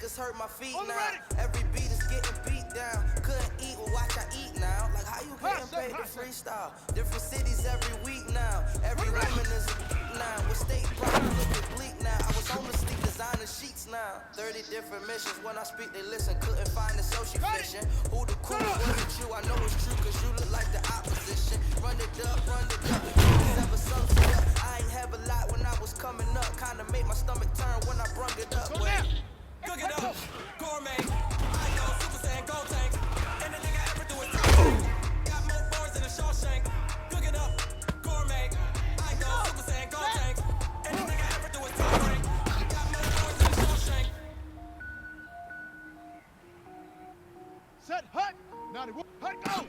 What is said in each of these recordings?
sneakers hurt my feet now. Every beat is getting beat down. Couldn't eat, well watch I eat now. Like how you getting paid to freestyle? Different cities every week now. Every woman is a now. With state problems looking bleak now. I was homeless, sleep designing sheets now. 30 different missions. When I speak, they listen. Couldn't find the social fishing. Who the cool wasn't you? I know it's true, cause you look like the opposition. Run it up, run it up. Never sums it up. I ain't have a lot when I was coming up. Kinda made my stomach turn when I brung it up. Cook it up, gourmet. I know Super Saiyan Gold Tank. And the nigga ever do it top. Got more bars than a Shawshank. Cook it up, gourmet. I know Super Saiyan Gold Tank. And the nigga ever do it top rank. Got more bars than a Shawshank. Set, hut. Naughty, hut, go.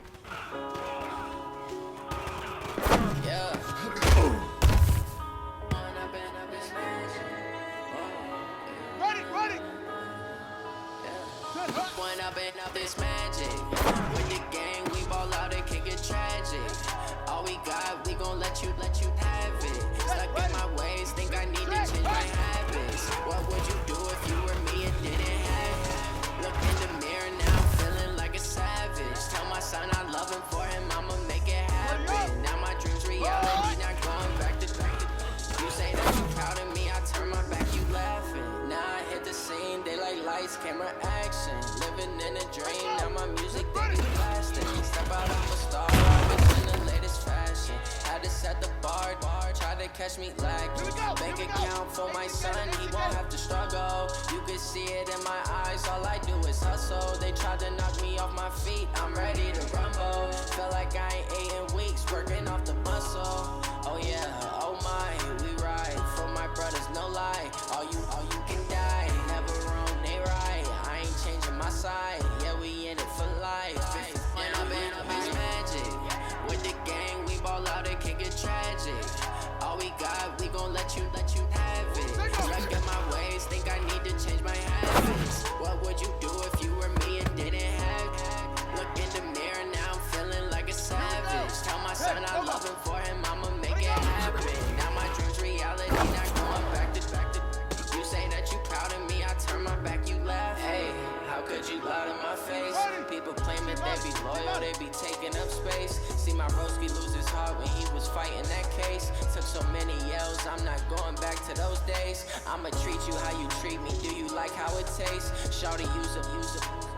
Yeah. Ready. When I been up this magic. With the gang, we ball out, it can get tragic. All we got, we gon' let you have it. Stuck in my ways, think I need to change my habits. What would you do if you were me and didn't have it? Look in the mirror now, feeling like a savage. Tell my son I love him, for him I'ma make it happen. Now my dreams reality, not going back to you say that you proud of me, I turn my back, you laughing. Now I hit the scene, they like lights, camera, action. Living in a dream, now my music, they be blasting. Step out, I'm a star, always in the latest fashion. Had to set the bar, try to catch me lacking. Bank account for my son, he won't have to struggle. You can see it in my eyes, all I do is hustle. They tried to knock me off my feet, I'm ready to rumble. Felt like I ain't ate in weeks, working off the muscle. Oh yeah, oh my, we ride for my brothers, no lie. All you can die, never wrong, they right. I ain't changing my side, yeah, we in it for life. When I been up is magic. With the gang, we ball out, it can get tragic. All we got, we gon' let you have it. Stuck in my ways, think I need to change my habits. What would you do if you were me and didn't have it? Look in the mirror now, I'm feeling like a savage. Tell my son I love him, for him I'ma make it happen. Now my dreams reality, not going back to you say that you proud of me, I turn my back, you laugh. Hey, how could you lie to my face? People claiming they be loyal, they be taking up space. See my broski lose his heart when he was fighting that case. Took so many yells, I'm not going back to those days. I'ma treat you how you treat me, do you like how it tastes? Shawty use up,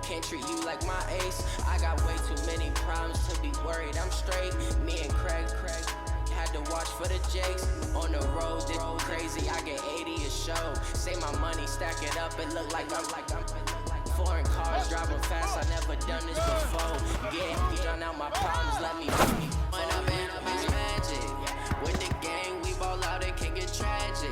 can't treat you like my ace. I got way too many problems to be worried, I'm straight. Me and Craig had to watch for the Jakes. On the road, it's crazy, I get 80 a show. Say my money, stack it up, it look like I'm foreign cars, driving fast, I never done this before. Yeah, done out my problems, let me when I been up is magic. With the gang, we ball out, it can get tragic.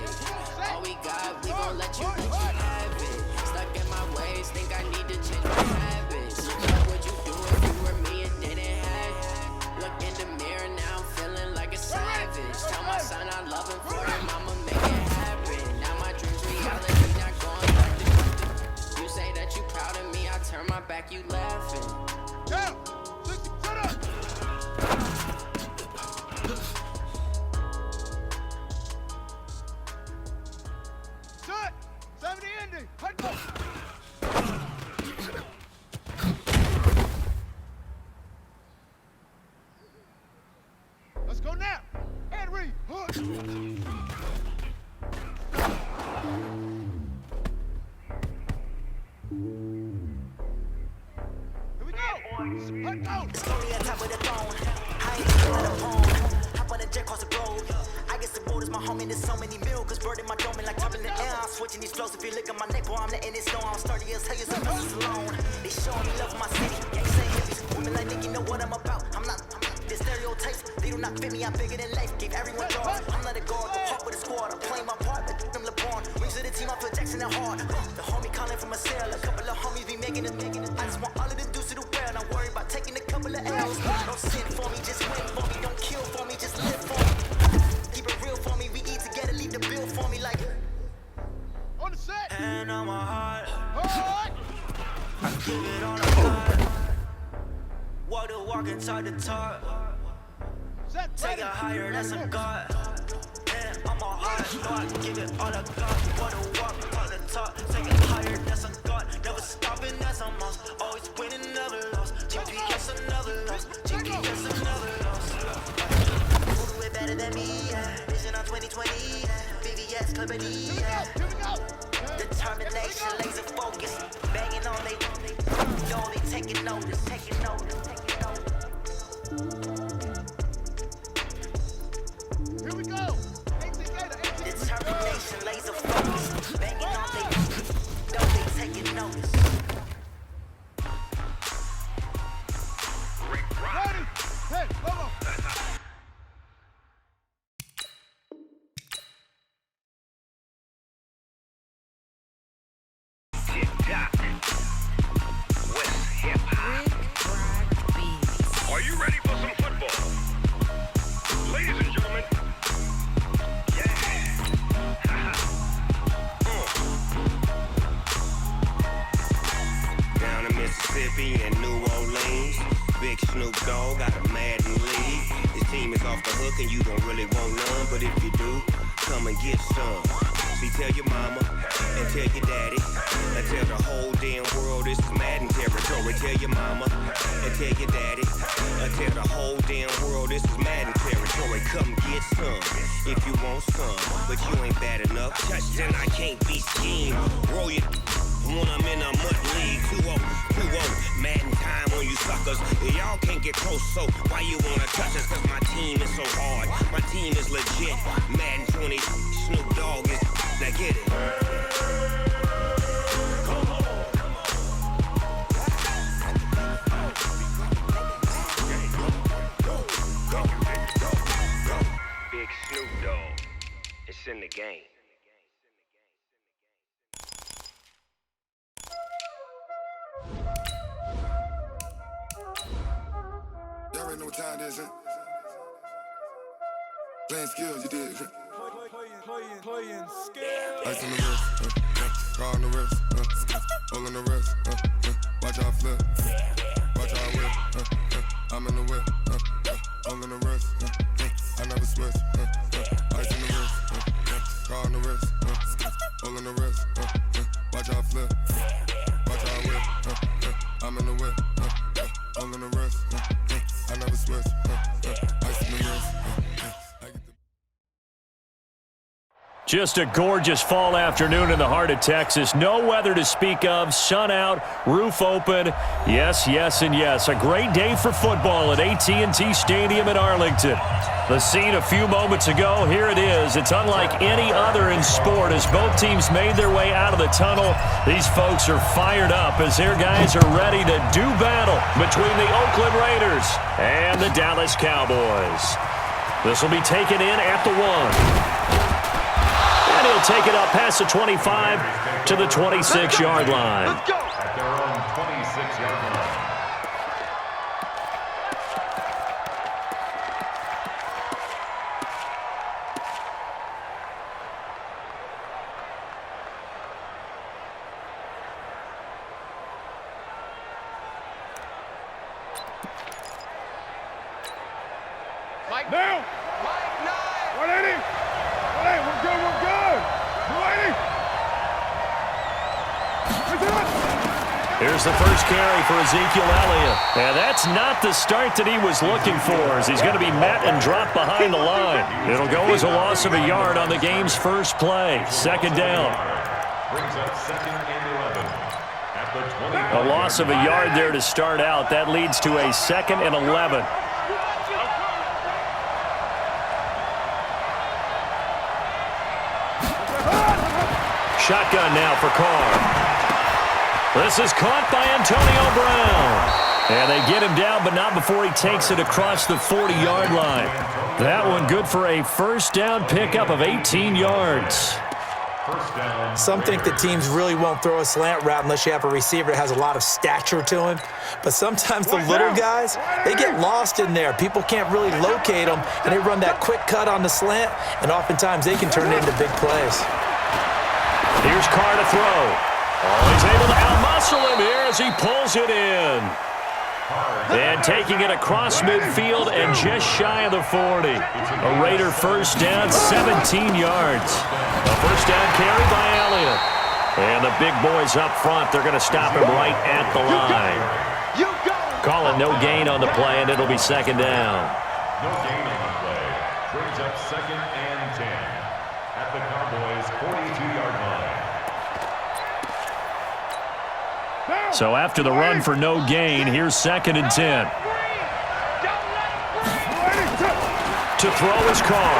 All we got, we gon' let you have it. Stuck in my ways, think I need to change my habits. What would you do if you were me and didn't have it? Look in the mirror now, I'm feeling like a savage. Tell my son I love him, for him I'ma make it happen. Now my dreams reality, not going back to you say that you proud of me, I turn my back, you laughing. Yeah, shut up. Set, 70 ending, hut, go. Let's go now. And read. Hook. Here we go. Hut, go. It's slowly on top of the throne. I ain't even let a phone. Hop on the jet across the road. I guess the road is my home and there's so many mil. Cause bird in my dome and like top in the air. I'm switching these flows. If you look at my neck, boy, I'm letting it snow. I'm sturdy as hell, you some nuts alone. They showing me love for my city. Gang saying hippies. Women like Nick, you know what I'm about. I'm not. The stereotypes, they do not fit me, I'm bigger than life. Gave everyone jobs, I'm not a guard, go hard with a squad. I'm playing my part, but them LeBron. Wings of the team, I feel Jackson and hard. The homie calling from a cell, a couple of homies be making it. I just want all of the dudes to do well, not worry about taking a couple of L's. Don't sin for me, just win for me. Don't kill for me, just live for me. Keep it real for me, we eat together, leave the bill for me like. On the set. And on my heart, Hut. I give it on the heart. Walk the walk and talk the talk. Set, Take ready. it higher, that's a God. And on my heart, know I give it all I got. Walk the walk, talk the talk. Take it higher, that's a God. stopping, that's a must. Always winning, never lost. GPS another loss. GPS another loss. Who do it better than me? Vision on 2020. VVS company. Here we go. Determination, laser focus. Banging on they know they taking notice, taking notice, taking notice. Here we go. 18 Gator, 18. Determination, laser focus. Banging on they know they taking notice. Ready. Hey, come on. Are you ready for some football? Ladies and gentlemen, yeah. Down in Mississippi and New Orleans, Big Snoop Dogg got a Madden league. His team is off the hook and you don't really want none, but if you do, come and get some. See, tell your mama and tell your daddy and tell the whole damn world this is Madden territory. Tell your mama and tell your daddy and tell the whole damn world this is Madden territory. Come get some if you want some, but you ain't bad enough. Touchdown, I can't be schemed. Roll your when I'm in a mud league. 2-0, Madden time on you suckers. Y'all can't get close, so why you wanna touch us? Cause my team is so hard. My team is legit. Madden 20, Snoop Dogg is. Now get it. Big Snoop Dogg. It's in the game. Y'all already know what time it is, huh? Playing skills, you did. Playing skills. Ice on the wrist, car on the wrist, hole in the wrist, watch how I flip, watch how I whip, I'm in the whip, hole in the wrist, I never switch, ice on the wrist, car on the wrist, hole in the wrist, watch how I flip, watch how I whip, I'm in the whip, hole in the wrist, I never switch, ice on the wrist, Just a gorgeous fall afternoon in the heart of Texas. No weather to speak of. Sun out, roof open. Yes, yes, and yes. A great day for football at AT&T Stadium in Arlington. The scene a few moments ago, here it is. It's unlike any other in sport as both teams made their way out of the tunnel. These folks are fired up as their guys are ready to do battle between the Oakland Raiders and the Dallas Cowboys. This will be taken in at the 1. And he'll take it up past the 25 to the 26-yard line. Let's go. At their own 26-yard line. Mike Now! Mike 9. 180! 180, we're good, we're good! 280! Here's the first carry for Ezekiel Elliott. And that's not the start that he was looking for as he's going to be met and dropped behind the line. It'll go as a loss of a yard on the game's first play. Second down. Brings up 2nd and 11. At the 20. A loss of a yard there to start out. That leads to a 2nd and 11. Shotgun now for Carr. This is caught by Antonio Brown. And they get him down, but not before he takes it across the 40-yard line. That one good for a first down pickup of 18 yards. First down. Some think that teams really won't throw a slant route unless you have a receiver that has a lot of stature to him. But sometimes the little guys, they get lost in there. People can't really locate them, and they run that quick cut on the slant, and oftentimes they can turn it into big plays. Here's Carr to throw. Oh, he's able to out-muscle him here as he pulls it in. And taking it across midfield and just shy of the 40. A Raider first down, 17 yards. A first down carry by Elliott. And the big boys up front, they're going to stop him right at the line. Calling no gain on the play, and it'll be second down. No gain on the play. Brings up 2nd and 10 at the Cowboys' 42-yard line. So after the run for no gain, here's 2nd and 10. To throw his car.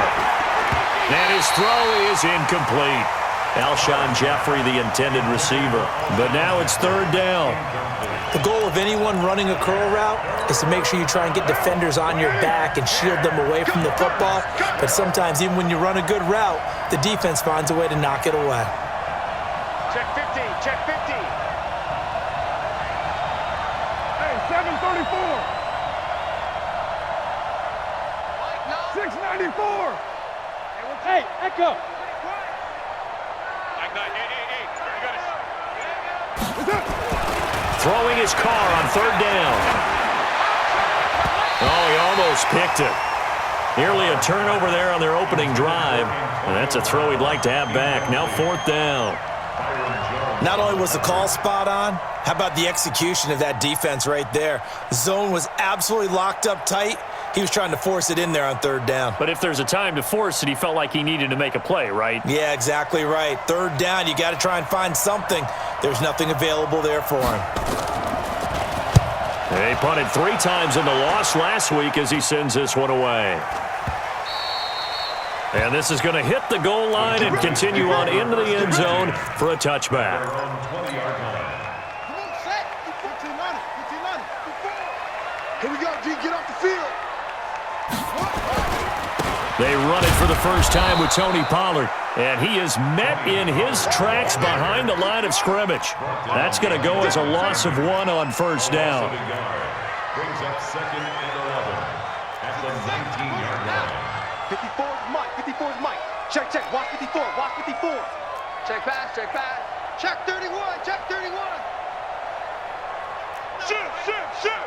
And his throw is incomplete. Alshon Jeffrey, the intended receiver. But now it's 3rd down. The goal of anyone running a curl route is to make sure you try and get defenders on your back and shield them away from the football. But sometimes, even when you run a good route, the defense finds a way to knock it away. Check 50, check 50. Hey, 734. 694. Hey, Echo. Throwing his car on 3rd down. Oh, he almost picked it. Nearly a turnover there on their opening drive. And that's a throw he'd like to have back. Now 4th down. Not only was the call spot on, how about the execution of that defense right there? The zone was absolutely locked up tight. He was trying to force it in there on 3rd down. But if there's a time to force it, he felt like he needed to make a play, right? Yeah, exactly right. 3rd down, you got to try and find something. There's nothing available there for him. They punted 3 times in the loss last week as he sends this one away. And this is going to hit the goal line and continue on into the end zone for a touchback. Here we go, G. Get off the field. They run it for the first time with Tony Pollard, and he is met in his tracks behind the line of scrimmage. That's going to go as a loss of 1 on 1st down. Brings up 2nd and 11 at the 19-yard line. 54 is Mike. 54 is Mike. Check, check. Watch 54. Watch 54. Check pass. Check pass. Check 31. Check 31. Shoot, shoot, shoot.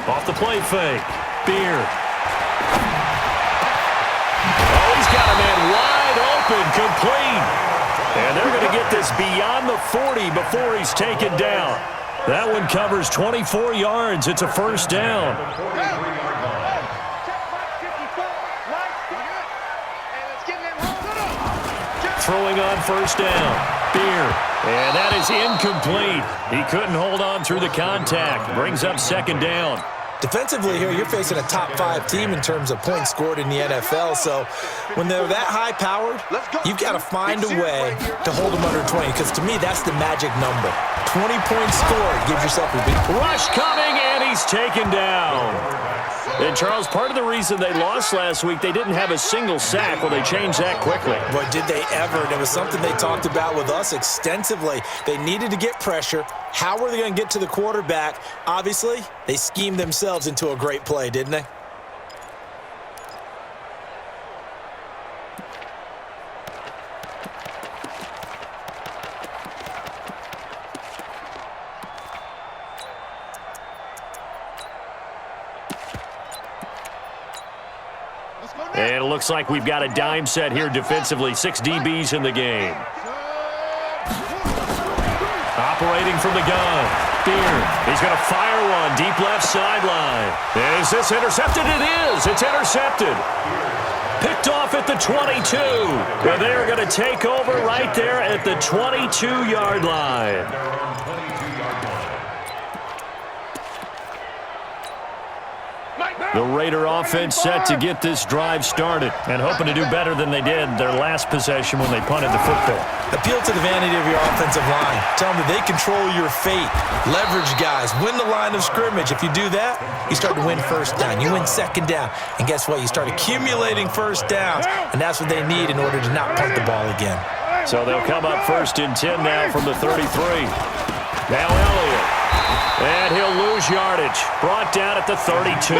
Off the play fake. Beard. Oh, he's got a man wide open, complete. And they're going to get this beyond the 40 before he's taken down. That one covers 24 yards. It's a 1st down. Throwing on 1st down. Beard. And that is incomplete. He couldn't hold on through the contact. Brings up 2nd down. Defensively here, you're facing a top 5 team in terms of points scored in the NFL. So when they're that high-powered, you've got to find a way to hold them under 20. Because to me, that's the magic number. 20 points scored gives yourself a big rush coming, and he's taken down. And, Charles, part of the reason they lost last week, they didn't have a single sack. Well, they changed that quickly. But did they ever? And it was something they talked about with us extensively. They needed to get pressure. How were they going to get to the quarterback? Obviously, they schemed themselves into a great play, didn't they? And it looks like we've got a dime set here defensively. 6 DBs in the game. Operating from the gun. Beard. He's going to fire one deep left sideline. Is this intercepted? It is. It's intercepted. Picked off at the 22. And they're going to take over right there at the 22-yard line. The Raider offense set to get this drive started and hoping to do better than they did their last possession when they punted the football. Appeal to the vanity of your offensive line. Tell them that they control your fate. Leverage guys. Win the line of scrimmage. If you do that, you start to win 1st down. You win 2nd down. And guess what? You start accumulating 1st downs. And that's what they need in order to not punt the ball again. So they'll come up 1st and 10 now from the 33. Now Elliott. And he'll lose yardage. Brought down at the 32.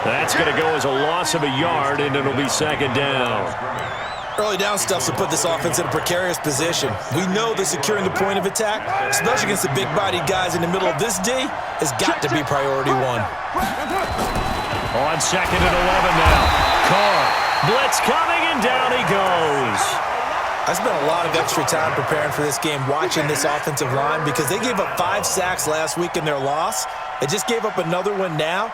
That's going to go as a loss of a yard, and it'll be 2nd down. Early down stuff to put this offense in a precarious position. We know that securing the point of attack, especially against the big-bodied guys in the middle of this D, has got to be priority 1. On 2nd and 11 now. Carr Blitz coming, and down he goes. I spent a lot of extra time preparing for this game watching this offensive line because they gave up 5 sacks last week in their loss. They just gave up another one now.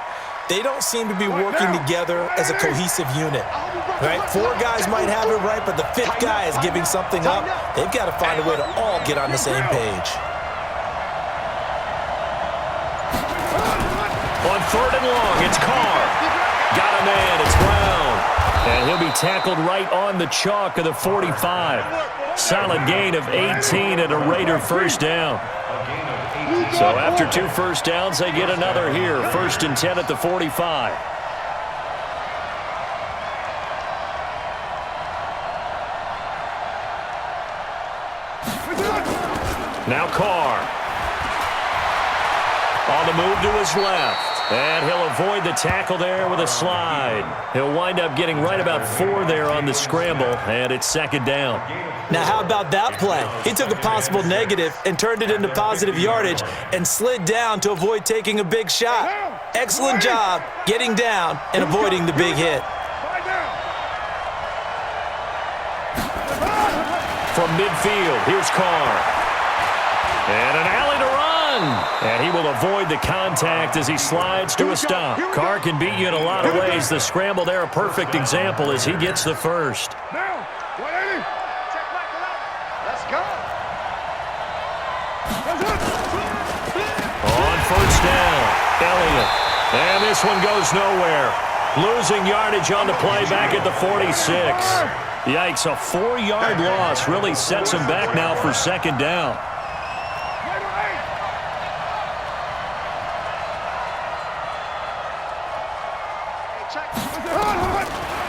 They don't seem to be working together as a cohesive unit. Right? 4 guys might have it right, but the 5th guy is giving something up. They've got to find a way to all get on the same page. On 3rd and long, it's Carr. Got a man, it's Brown. And he'll be tackled right on the chalk of the 45. Solid gain of 18 and a Raider first down. So after 2 first downs, they get another here. 1st and 10 at the 45. Now Carr. On the move to his left. And he'll avoid the tackle there with a slide. He'll wind up getting right about 4 there on the scramble, and it's 2nd down. Now, how about that play? He took a possible negative and turned it into positive yardage and slid down to avoid taking a big shot. Excellent job getting down and avoiding the big hit. From midfield, here's Carr. And an alley to run. And he will avoid the contact as he slides to a stop. Carr can beat you in a lot of ways. The scramble there, a perfect example as he gets the first. Now, 180. Let's go. On 1st down, Elliott. And this one goes nowhere. Losing yardage on the play back at the 46. Yikes, a 4-yard loss really sets him back now for 2nd down.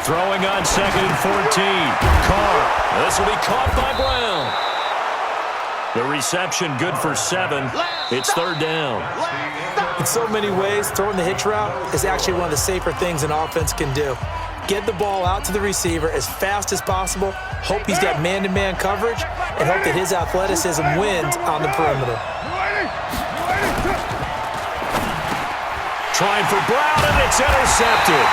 Throwing on 2nd and 14. Carr. This will be caught by Brown. The reception good for 7. It's 3rd down. In so many ways, throwing the hitch route is actually one of the safer things an offense can do. Get the ball out to the receiver as fast as possible, hope he's got man-to-man coverage, and hope that his athleticism wins on the perimeter. Trying for Brown, and it's intercepted.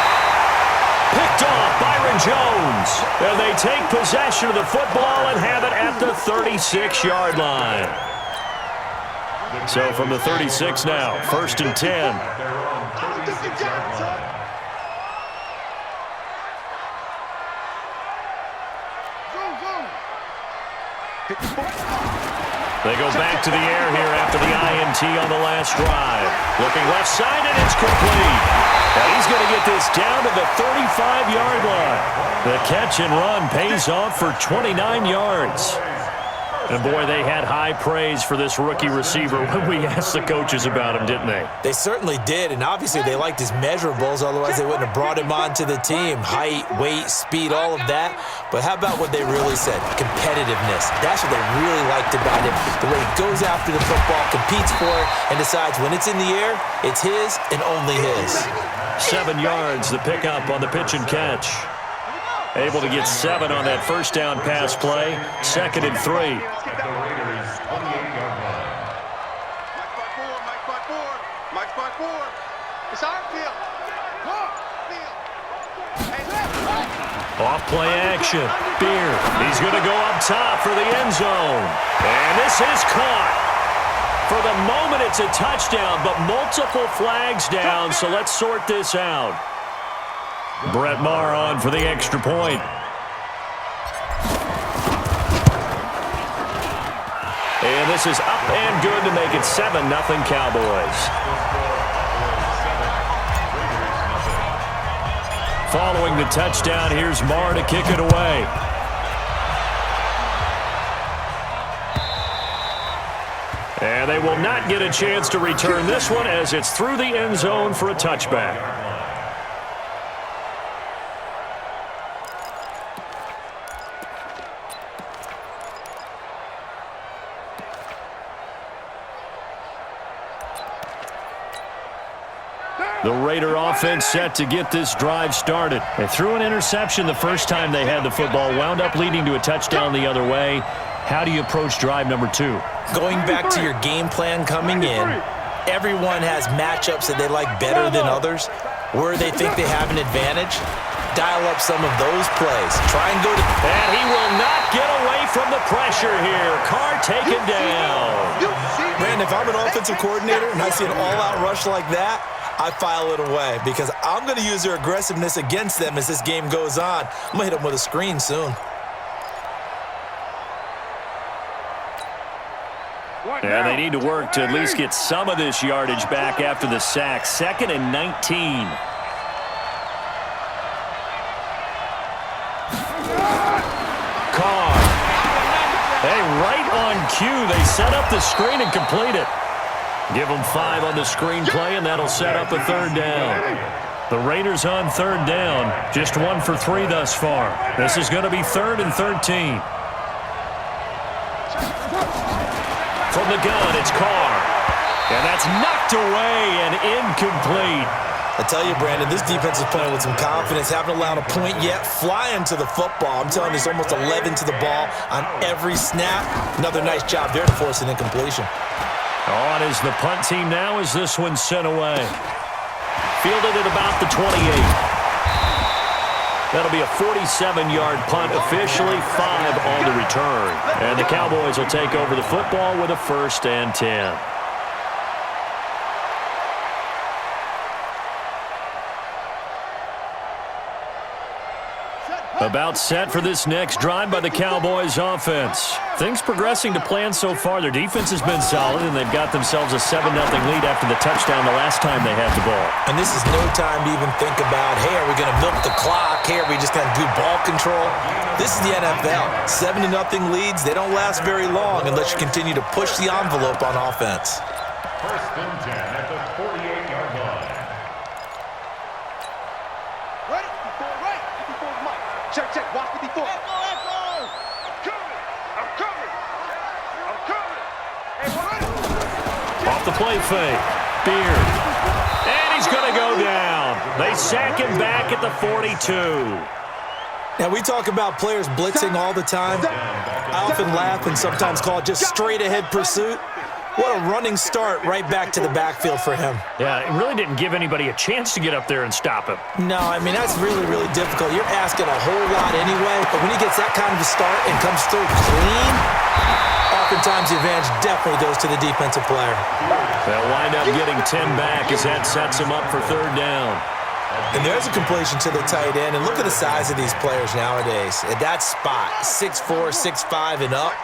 Picked off Byron Jones. And they take possession of the football and have it at the 36-yard line. So from the 36 now, 1st and 10. They go back to the air here after the INT on the last drive. Looking left side, and it's complete. And he's going to get this down to the 35-yard line. The catch and run pays off for 29 yards. And, boy, they had high praise for this rookie receiver when we asked the coaches about him, didn't they? They certainly did, and obviously they liked his measurables, otherwise they wouldn't have brought him onto the team. Height, weight, speed, all of that. But how about what they really said? Competitiveness. That's what they really liked about him. The way he goes after the football, competes for it, and decides when it's in the air, it's his and only his. 7 yards, the pickup on the pitch and catch. Able to get 7 on that first down pass play. 2nd and 3. Mike 5-4. It's our field. Off play action. Beer. He's going to go up top for the end zone. And this is caught. For the moment, it's a touchdown, but multiple flags down, so let's sort this out. Brett Maher on for the extra point. And this is up and good to make it 7-0 Cowboys. Following the touchdown, here's Maher to kick it away. And they will not get a chance to return this one as it's through the end zone for a touchback. The Raider offense set to get this drive started. They threw an interception the first time they had the football, wound up leading to a touchdown the other way. How do you approach drive number 2? Going back to your game plan coming in, everyone has matchups that they like better than others, where they think they have an advantage. dial up some of those plays. Try and go to... And he will not get away from the pressure here. Carr taken down. Brent, if I'm an offensive coordinator and I see an all-out rush like that, I file it away because I'm going to use their aggressiveness against them as this game goes on. I'm going to hit them with a screen soon. And they need to work to at least get some of this yardage back after the sack. 2nd and 19. Carr. Hey, right on cue. They set up the screen and complete it. Give them 5 on the screen play, and that'll set up a 3rd down. The Raiders on 3rd down. Just 1 for 3 thus far. This is going to be 3rd and 13. From the gun, it's Carr. And that's knocked away and incomplete. I tell you, Brandon, this defense is playing with some confidence. Haven't allowed a point yet. Flying to the football. I'm telling you, there's almost 11 to the ball on every snap. Another nice job there to force an incompletion. On is the punt team now as this one's sent away. Fielded at about the 28. That'll be a 47-yard punt, officially 5 on the return. And the Cowboys will take over the football with a 1st and 10. About set for this next drive by the Cowboys offense. Things progressing to plan so far. Their defense has been solid, and they've got themselves a 7-0 lead after the touchdown the last time they had the ball. And this is no time to even think about, hey, are we going to milk the clock? Hey, are we just going to do ball control? This is the NFL. 7-0 leads, they don't last very long unless you continue to push the envelope on offense. 1st and 10 at the 48-yard line. Ready? Before right. Before Mike. Check, check. Watch 54. Echo, echo. I'm coming. Hey, we're ready. Off the play fake. Beard. And he's going to go down. They sack him back at the 42. Now, we talk about players blitzing all the time. I often laugh and sometimes call it just straight-ahead pursuit. What a running start right back to the backfield for him. Yeah, it really didn't give anybody a chance to get up there and stop him. No, I mean, that's really, really difficult. You're asking a whole lot anyway, but when he gets that kind of a start and comes through clean, oftentimes the advantage definitely goes to the defensive player. They'll wind up getting 10 back as that sets him up for 3rd down. And there's a completion to the tight end. And look at the size of these players nowadays. At that spot, 6'4", 6'5", and up.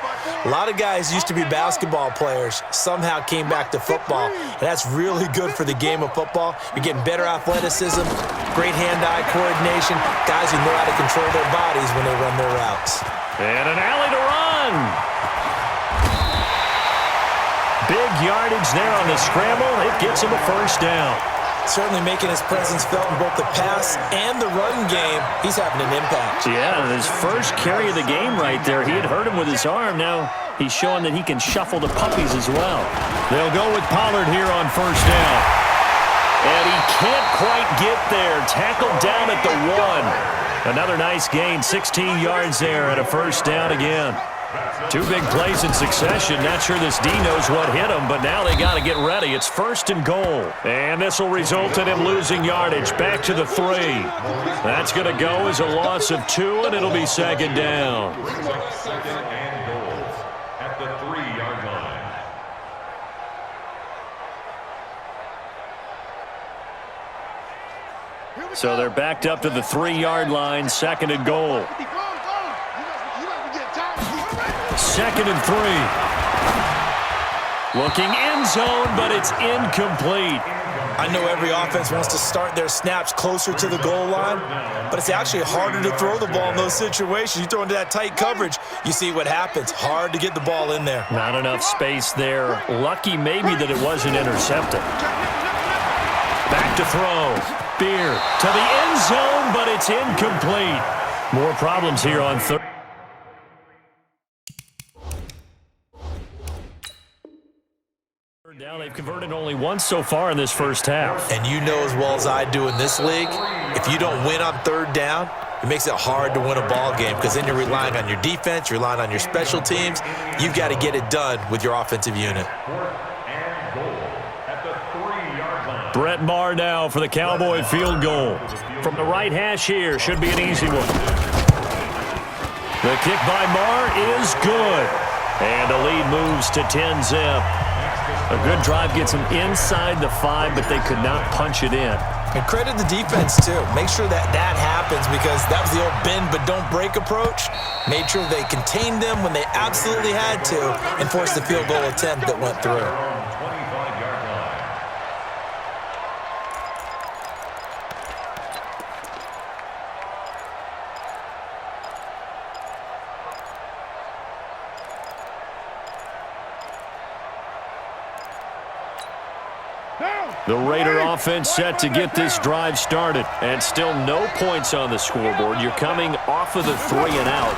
A lot of guys used to be basketball players, somehow came back to football. And that's really good for the game of football. You're getting better athleticism, great hand-eye coordination, guys who know how to control their bodies when they run their routes. And an alley to run. Big yardage there on the scramble. It gets him a 1st down. Certainly making his presence felt in both the pass and the run game. He's having an impact. Yeah, his first carry of the game right there. He had hurt him with his arm. Now he's showing that he can shuffle the puppies as well. They'll go with Pollard here on 1st down. And he can't quite get there. Tackled down at the 1. Another nice gain, 16 yards there and a 1st down again. 2 big plays in succession. Not sure this D knows what hit him, but now they got to get ready. It's 1st and goal. And this will result in him losing yardage back to the 3. That's going to go as a loss of 2, and it'll be 2nd down. 2nd and goal at the 3-yard line. So they're backed up to the 3-yard line, 2nd and goal. 2nd and 3. Looking end zone, but it's incomplete. I know every offense wants to start their snaps closer to the goal line, but it's actually harder to throw the ball in those situations. You throw into that tight coverage, you see what happens. Hard to get the ball in there. Not enough space there. Lucky maybe that it wasn't intercepted. Back to throw. Beard to the end zone, but it's incomplete. More problems here on 3rd. Down, they've converted only once so far in this first half. And you know as well as I do in this league, if you don't win on 3rd down, it makes it hard to win a ball game because then you're relying on your defense, you're relying on your special teams. You've got to get it done with your offensive unit. 4th and goal at the 3-yard line. Brent now for the Cowboy field goal. From the right hash here, should be an easy one. The kick by Marr is good. And the lead moves to 10-zip. A good drive gets them inside the 5, but they could not punch it in. And credit the defense, too. Make sure that happens because that was the old bend but don't break approach. Made sure they contained them when they absolutely had to and forced the field goal attempt that went through. The Raider offense set to get this drive started. And still no points on the scoreboard. You're coming off of the 3 and out.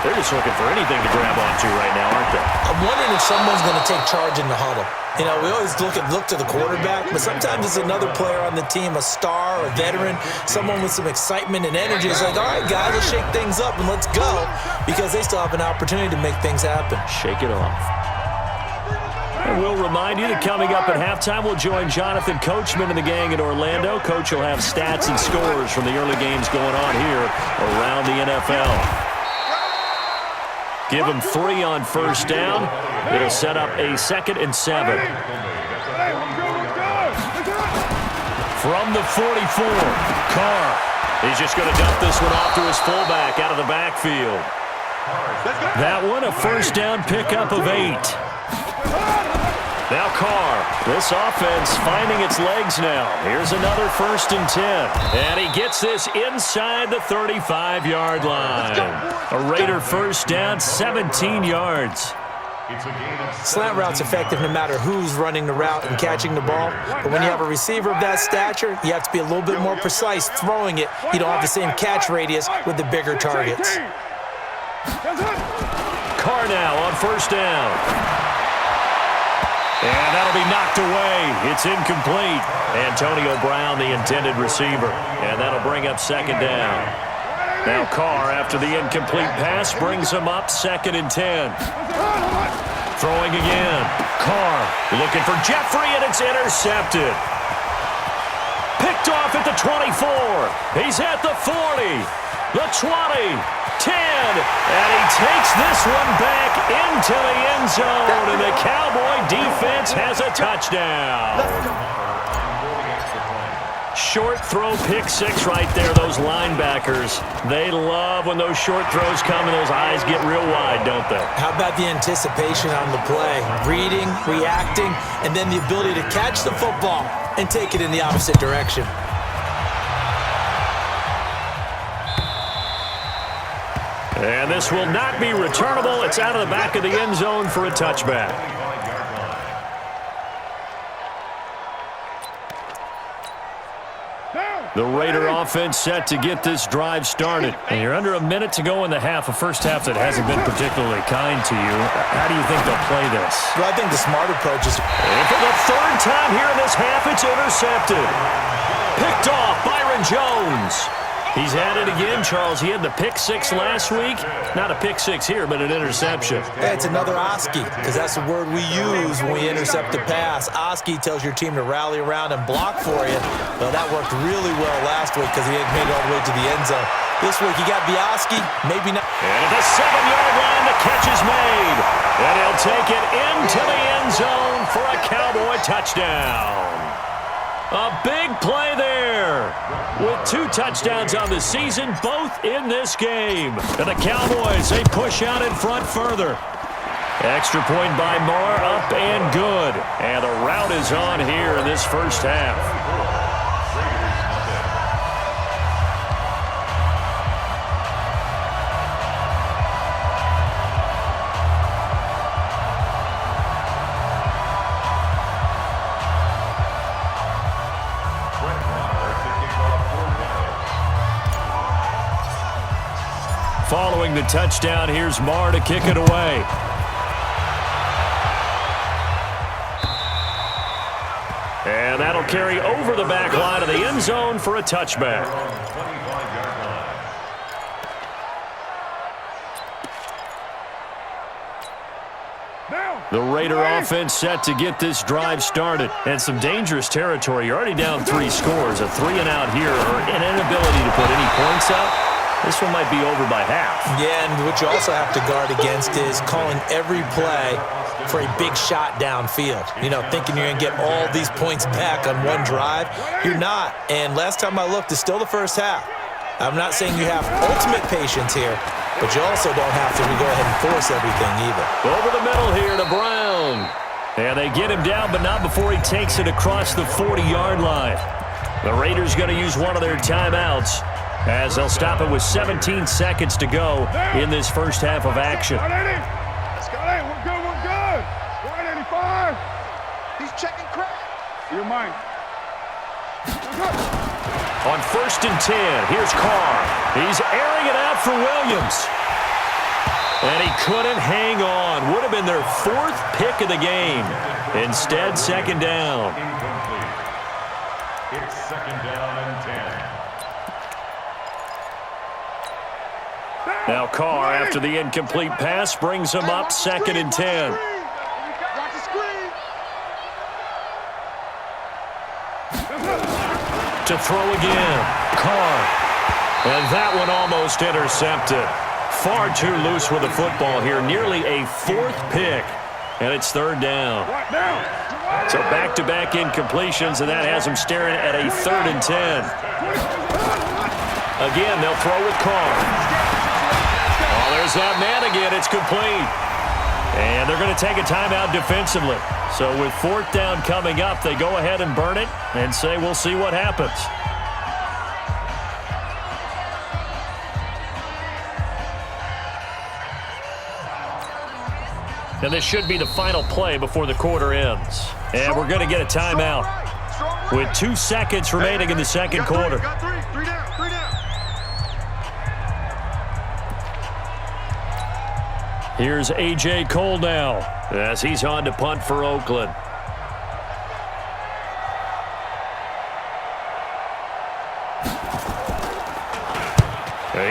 They're just looking for anything to grab onto right now, aren't they? I'm wondering if someone's going to take charge in the huddle. You know, we always look to the quarterback, but sometimes it's another player on the team, a star, a veteran, someone with some excitement and energy. It's like, all right, guys, let's shake things up and let's go because they still have an opportunity to make things happen. Shake it off. And we'll remind you that coming up at halftime, we'll join Jonathan Coachman and the gang in Orlando. Coach will have stats and scores from the early games going on here around the NFL. Give him 3 on first down. It'll set up a 2nd and 7. From the 44, Carr. He's just going to dump this one off to his fullback out of the backfield. That one, a first down pickup of 8. Now Carr, this offense finding its legs now. Here's another 1st and 10. And he gets this inside the 35-yard line. A Raider first down, 17 yards. Slant route's effective no matter who's running the route and catching the ball. But when you have a receiver of that stature, you have to be a little bit more precise throwing it. You don't have the same catch radius with the bigger targets. Carr now on first down. And that'll be knocked away. It's incomplete. Antonio Brown, the intended receiver. And that'll bring up 2nd down. Now Carr, after the incomplete pass, brings him up 2nd and 10. Throwing again. Carr looking for Jeffrey, and it's intercepted. Picked off at the 24. He's at the 40. The 20. 10, and he takes this one back into the end zone, and the Cowboy defense has a touchdown. Short throw, pick 6 right there. Those linebackers, they love when those short throws come and those eyes get real wide, don't they? How about the anticipation on the play? Reading, reacting, and then the ability to catch the football and take it in the opposite direction. And this will not be returnable. It's out of the back of the end zone for a touchback. The Raider offense set to get this drive started. And you're under a minute to go in the half, a first half that hasn't been particularly kind to you. How do you think they'll play this? Well, I think the smart approach is... And for the 3rd time here in this half, it's intercepted. Picked off, Byron Jones. He's had it again, Charles. He had the pick 6 last week. Not a pick 6 here, but an interception. Yeah, it's another Oski, because that's the word we use when we intercept a pass. Oski tells your team to rally around and block for you. Well, that worked really well last week because he had made it all the way to the end zone. This week, he got the Oski, maybe not. And at the 7-yard line, the catch is made. And he'll take it into the end zone for a Cowboy touchdown. A big play there with 2 touchdowns on the season, both in this game. And the Cowboys, they push out in front further. Extra point by Marr, up and good. And the route is on here in this first half. Following the touchdown, here's Marr to kick it away. And that'll carry over the back line of the end zone for a touchback. The Raider offense set to get this drive started. And some dangerous territory. You're already down 3 scores. A 3-and-out here or an inability to put any points up. This one might be over by half. Yeah, and what you also have to guard against is calling every play for a big shot downfield. You know, thinking you're going to get all these points back on one drive. You're not. And last time I looked, it's still the first half. I'm not saying you have ultimate patience here, but you also don't have to go ahead and force everything either. Over the middle here to Brown. And they get him down, but not before he takes it across the 40-yard line. The Raiders going to use one of their timeouts as they'll stop it with 17 seconds to go in this first half of action. Scotty, we're good, we're good. 185. He's checking crack. You're mine. On 1st and 10, here's Carr. He's airing it out for Williams. And he couldn't hang on. Would have been their 4th pick of the game. Instead, 2nd down. Incomplete. It's 2nd down and 10. Now Carr, after the incomplete pass, brings him up 2nd and 10. Watch the screen. To throw again. Carr. And that one almost intercepted. Far too loose with the football here. Nearly a 4th pick. And it's 3rd down. So back-to-back incompletions, and that has them staring at a 3rd and 10. Again, they'll throw with Carr. Oh, there's that man again. It's complete. And they're going to take a timeout defensively. So with 4th down coming up, they go ahead and burn it and say, we'll see what happens. And this should be the final play before the quarter ends. And we're going to get a timeout with 2 seconds remaining in the second quarter. Got 3 down, 3 down. Here's A.J. Cole now as he's on to punt for Oakland.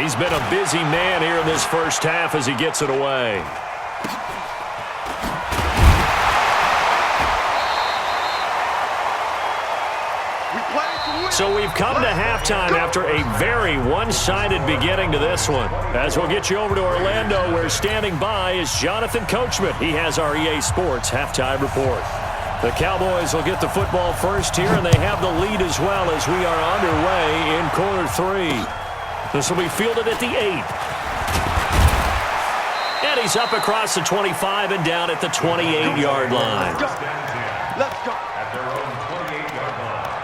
He's been a busy man here in this first half as he gets it away. So we've come to halftime after a very one-sided beginning to this one. As we'll get you over to Orlando, where standing by is Jonathan Coachman. He has our EA Sports halftime report. The Cowboys will get the football first here, and they have the lead as well as we are underway in quarter 3. This will be fielded at the 8. And he's up across the 25 and down at the 28-yard line. Let's go. At their own 28-yard line.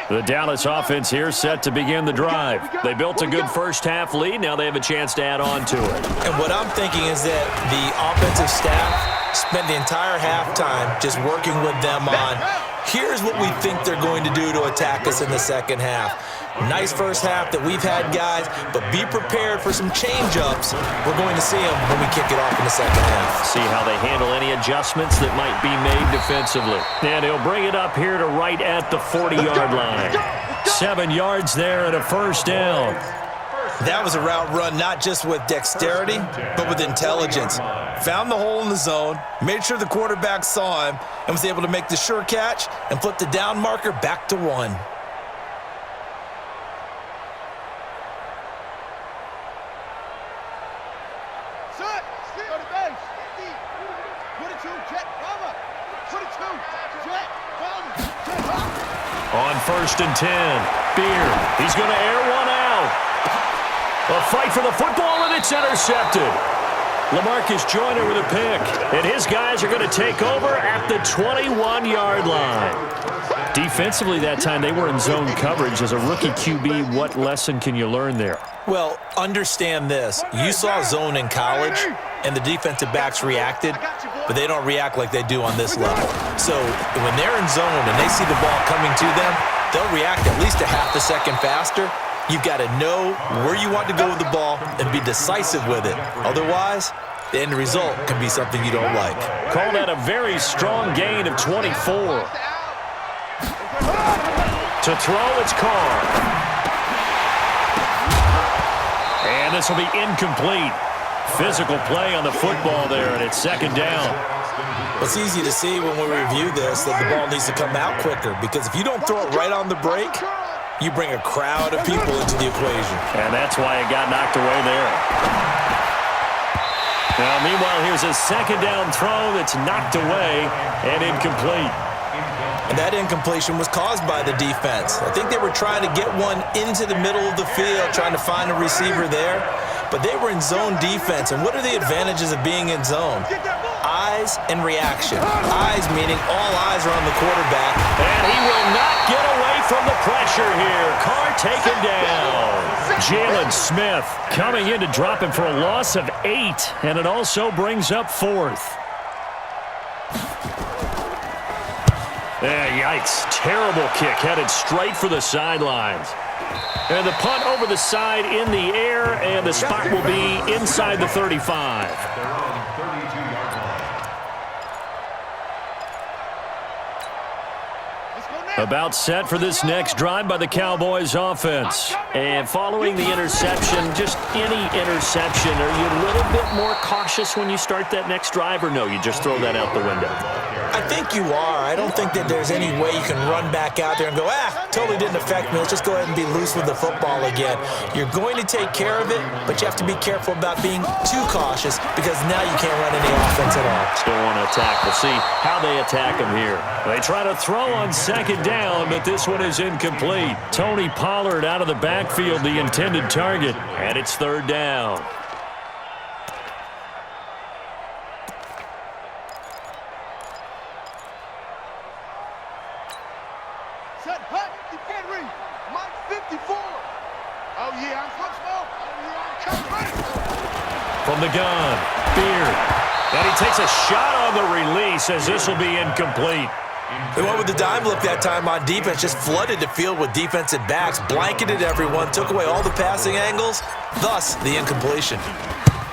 The Dallas offense here set to begin the drive. They built a good first half lead. Now they have a chance to add on to it. And what I'm thinking is that the offensive staff spent the entire halftime just working with them on, here's what we think they're going to do to attack us in the second half. Nice first half that we've had, guys, but be prepared for some change-ups. We're going to see them when we kick it off in the second half. See how they handle any adjustments that might be made defensively. And he'll bring it up here to right at the 40-yard line. 7 yards there and a first down. That was a route run not just with dexterity, but with intelligence. Found the hole in the zone, made sure the quarterback saw him, and was able to make the sure catch and flip the down marker back to 1. On 1st and 10, Beard. He's going to air one out. A fight for the football, and it's intercepted. LaMarcus Joyner with a pick, and his guys are going to take over at the 21-yard line. Defensively that time, they were in zone coverage. As a rookie QB, what lesson can you learn there? Well, understand this. You saw zone in college, and the defensive backs reacted, but they don't react like they do on this level. So when they're in zone and they see the ball coming to them, they'll react at least a half a second faster. You've got to know where you want to go with the ball and be decisive with it. Otherwise, the end result can be something you don't like. Called out a very strong gain of 24. To throw, it's Carr. And this will be incomplete. Physical play on the football there, and it's second down. It's easy to see when we review this that the ball needs to come out quicker, because if you don't throw it right on the break, you bring a crowd of people into the equation. And that's why it got knocked away there. Now, meanwhile, here's a second down throw that's knocked away and incomplete. And that incompletion was caused by the defense. I think they were trying to get one into the middle of the field, trying to find a receiver there. But they were in zone defense. And what are the advantages of being in zone? Eyes and reaction. Eyes meaning all eyes are on the quarterback. And he will not get away from the pressure here. Carr taken down. Jalen Smith coming in to drop him for a loss of 8. And it also brings up 4th. Yikes. Terrible kick headed straight for the sidelines. And the punt over the side in the air, and the spot will be inside the 35. About set for this next drive by the Cowboys offense. And following the interception, just any interception, are you a little bit more cautious when you start that next drive, or no, you just throw that out the window? I think you are. I don't think that there's any way you can run back out there and go, totally didn't affect me. Let's just go ahead and be loose with the football again. You're going to take care of it, but you have to be careful about being too cautious, because now you can't run any offense at all. Still want to attack. We'll see how they attack him here. They try to throw on second down, but this one is incomplete. Tony Pollard out of the backfield, the intended target, and it's third down. Set, hut, you can't read. Mike 54. Oh, yeah, I'm football. Oh, yeah, I'm coming. From the gun, Beard. And he takes a shot on the release, as this will be incomplete. They went with the dime look that time on defense, just flooded the field with defensive backs, blanketed everyone, took away all the passing angles, thus the incompletion.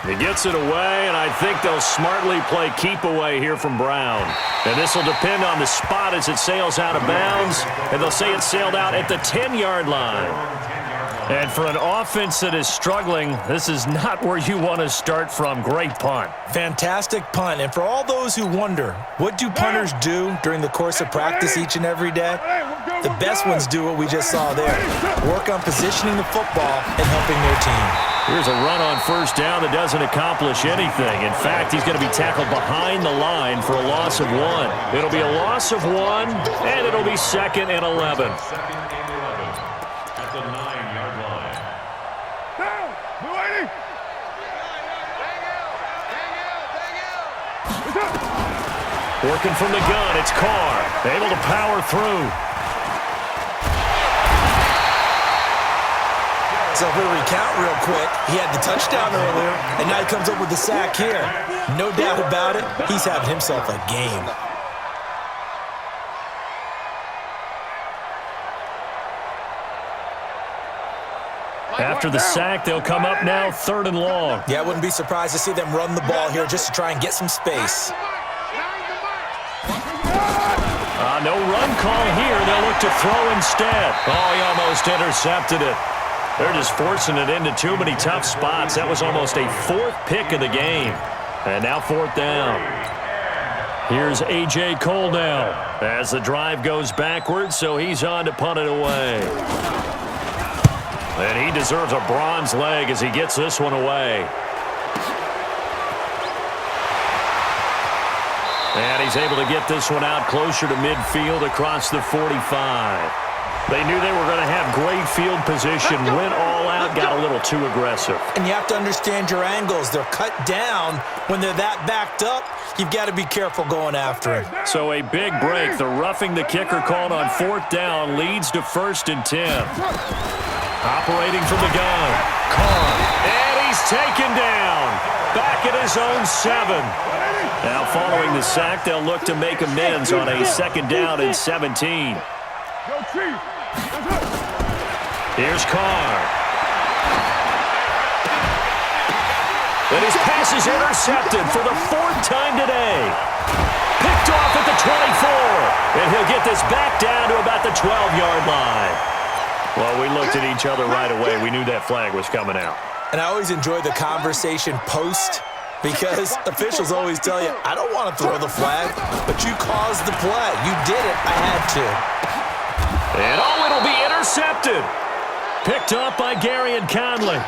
He gets it away, and I think they'll smartly play keep away here from Brown. And this will depend on the spot as it sails out of bounds, and they'll say it sailed out at the 10-yard line. And for an offense that is struggling, this is not where you want to start from. Great punt. Fantastic punt. And for all those who wonder, what do punters do during the course of practice each and every day? The best ones do what we just saw there. Work on positioning the football and helping their team. Here's a run on first down that doesn't accomplish anything. In fact, he's going to be tackled behind the line for a loss of 1. It'll be a loss of 1, and it'll be 2nd and 11. At the 9-yard line. Down, Mulaney. Working from the gun, it's Carr. Able to power through. So if we recount real quick, he had the touchdown earlier, and now he comes up with the sack here. No doubt about it, he's having himself a game. After the sack, they'll come up now 3rd and long. Yeah, I wouldn't be surprised to see them run the ball here just to try and get some space. No run call here. They'll look to throw instead. Oh, he almost intercepted it. They're just forcing it into too many tough spots. That was almost a 4th pick of the game. And now 4th down. Here's A.J. Cole now as the drive goes backwards, so he's on to punt it away. And he deserves a bronze leg as he gets this one away. And he's able to get this one out closer to midfield across the 45. They knew they were going to have great field position, went all out, got a little too aggressive. And you have to understand your angles. They're cut down. When they're that backed up, you've got to be careful going after him. So a big break. The roughing the kicker called on 4th down leads to 1st and 10. Operating from the gun. Carr. And he's taken down. Back at his own 7. Now following the sack, they'll look to make amends on a 2nd down and 17. Here's Carr. And his pass is intercepted for the 4th time today. Picked off at the 24. And he'll get this back down to about the 12-yard line. Well, we looked at each other right away. We knew that flag was coming out. And I always enjoy the conversation post because officials always tell you, I don't want to throw the flag, but you caused the play. You did it. I had to. And it'll be intercepted. Picked up by Gary and Conley.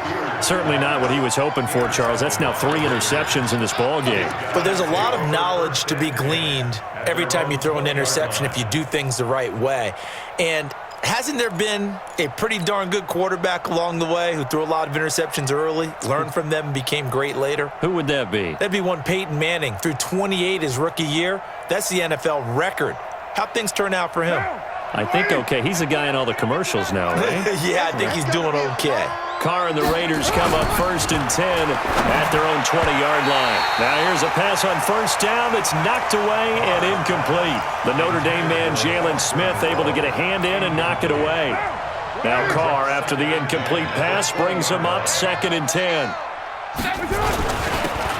Certainly not what he was hoping for, Charles. That's now 3 interceptions in this ball game. But there's a lot of knowledge to be gleaned every time you throw an interception if you do things the right way. And hasn't there been a pretty darn good quarterback along the way who threw a lot of interceptions early, learned from them, and became great later? Who would that be? That'd be one Peyton Manning. Threw 28 his rookie year. That's the NFL record. How'd things turn out for him? I think okay. He's the guy in all the commercials now, right? Yeah, I think he's doing okay. Carr and the Raiders come up 1st and 10 at their own 20-yard line. Now here's a pass on 1st down that's knocked away and incomplete. The Notre Dame man, Jalen Smith, able to get a hand in and knock it away. Now Carr, after the incomplete pass, brings him up 2nd and 10.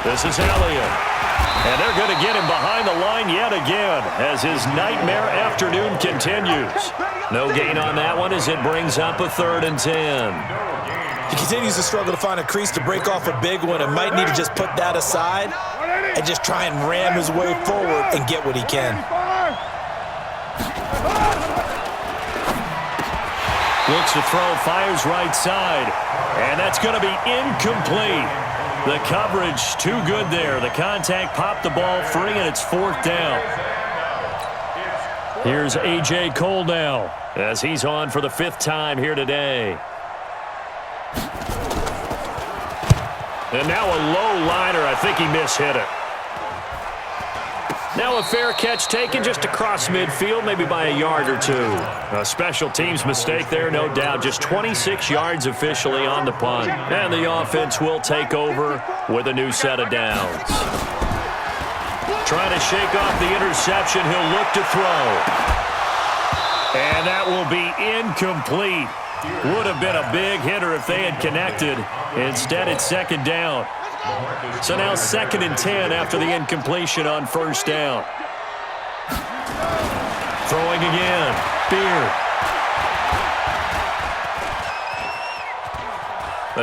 This is Elliott. And they're going to get him behind the line yet again as his nightmare afternoon continues. No gain on that one as it brings up a 3rd and 10. He continues to struggle to find a crease to break off a big one and might need to just put that aside and just try and ram his way forward and get what he can. Looks to throw, fires right side, and that's going to be incomplete. The coverage too good there. The contact popped the ball free, and it's 4th down. Here's A.J. Cole now as he's on for the 5th time here today. And now a low liner. I think he mishit it. Now a fair catch taken just across midfield, maybe by a yard or 2. A special teams mistake there, no doubt. Just 26 yards officially on the punt. And the offense will take over with a new set of downs. Trying to shake off the interception. He'll look to throw. And that will be incomplete. Would have been a big hitter if they had connected. Instead, it's 2nd down. So now 2nd and 10 after the incompletion on 1st down. Throwing again. Beard.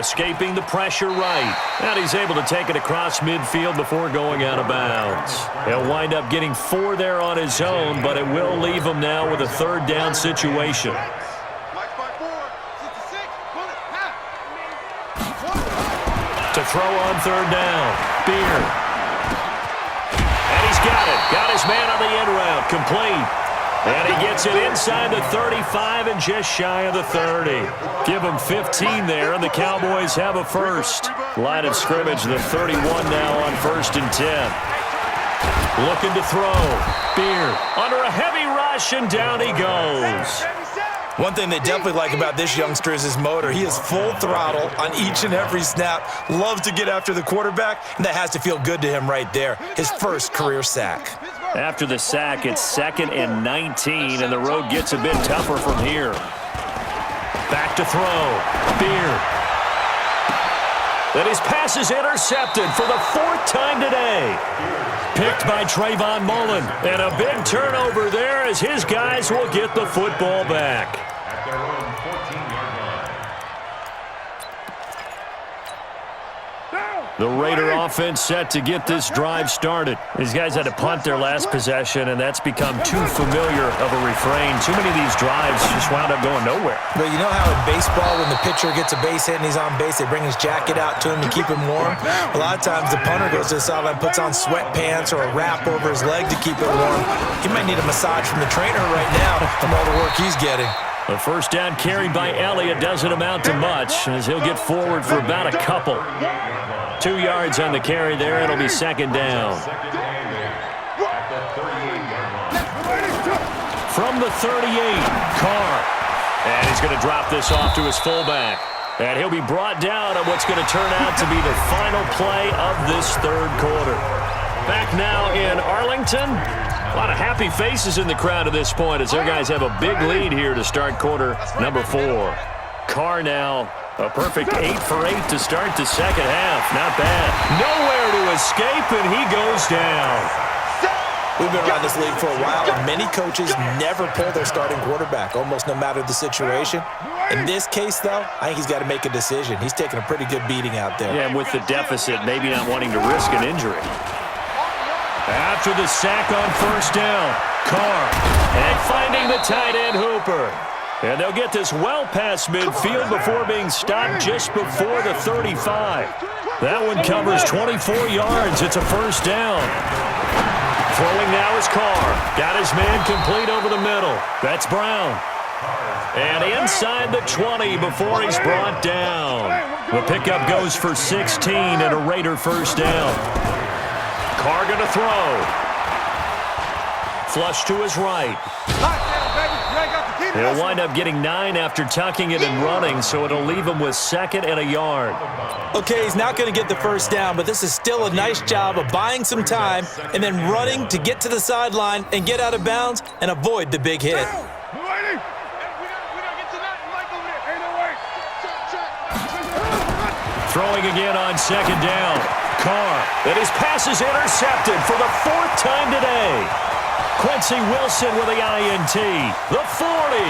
Escaping the pressure right. And he's able to take it across midfield before going out of bounds. He'll wind up getting 4 there on his own, but it will leave him now with a 3rd down situation. To throw on 3rd down. Beard. And he's got it. Got his man on the end route. Complete. And he gets it inside the 35 and just shy of the 30. Give him 15 there, and the Cowboys have a first. Line of scrimmage, the 31 now on 1st and 10. Looking to throw. Beard under a heavy rush, and down he goes. One thing they definitely like about this youngster is his motor. He is full throttle on each and every snap. Loves to get after the quarterback, and that has to feel good to him right there. His first career sack. After the sack, it's 2nd and 19, and the road gets a bit tougher from here. Back to throw. Beard. And his pass is intercepted for the 4th time today. Picked by Trayvon Mullen. And a big turnover there as his guys will get the football back. At their own 14-yard line. The Raider offense set to get this drive started. These guys had to punt their last possession, and that's become too familiar of a refrain. Too many of these drives just wound up going nowhere. But you know how in baseball, when the pitcher gets a base hit and he's on base, they bring his jacket out to him to keep him warm? A lot of times the punter goes to the sideline, puts on sweatpants or a wrap over his leg to keep it warm. He might need a massage from the trainer right now from all the work he's getting. The 1st down carried by Elliott doesn't amount to much as he'll get forward for about a couple. 2 yards on the carry there. It'll be 2nd down. From the 38, Carr. And he's going to drop this off to his fullback. And he'll be brought down on what's going to turn out to be the final play of this 3rd quarter. Back now in Arlington. A lot of happy faces in the crowd at this point as their guys have a big lead here to start quarter number 4. Carr now A perfect 8 for 8 to start the second half. Not bad. Nowhere to escape, and he goes down. We've been around this league for a while, and many coaches never pull their starting quarterback, almost no matter the situation. In this case, though, I think he's got to make a decision. He's taking a pretty good beating out there. Yeah, and with the deficit, maybe not wanting to risk an injury. After the sack on first down, Carr, and finding the tight end Hooper. And they'll get this well past midfield before being stopped just before the 35. That one covers 24 yards. It's a first down. Throwing now is Carr. Got his man complete over the middle. That's Brown. And inside the 20 before he's brought down. The pickup goes for 16 and a Raider first down. Carr going to throw. Flush to his right. He'll wind up getting 9 after tucking it and running, so it'll leave him with 2nd and a yard. Okay, he's not going to get the first down, but this is still a nice job of buying some time and then running to get to the sideline and get out of bounds and avoid the big hit. Throwing again on second down. Carr, and his pass is intercepted for the 4th time today. Quincy Wilson with the INT. The 40,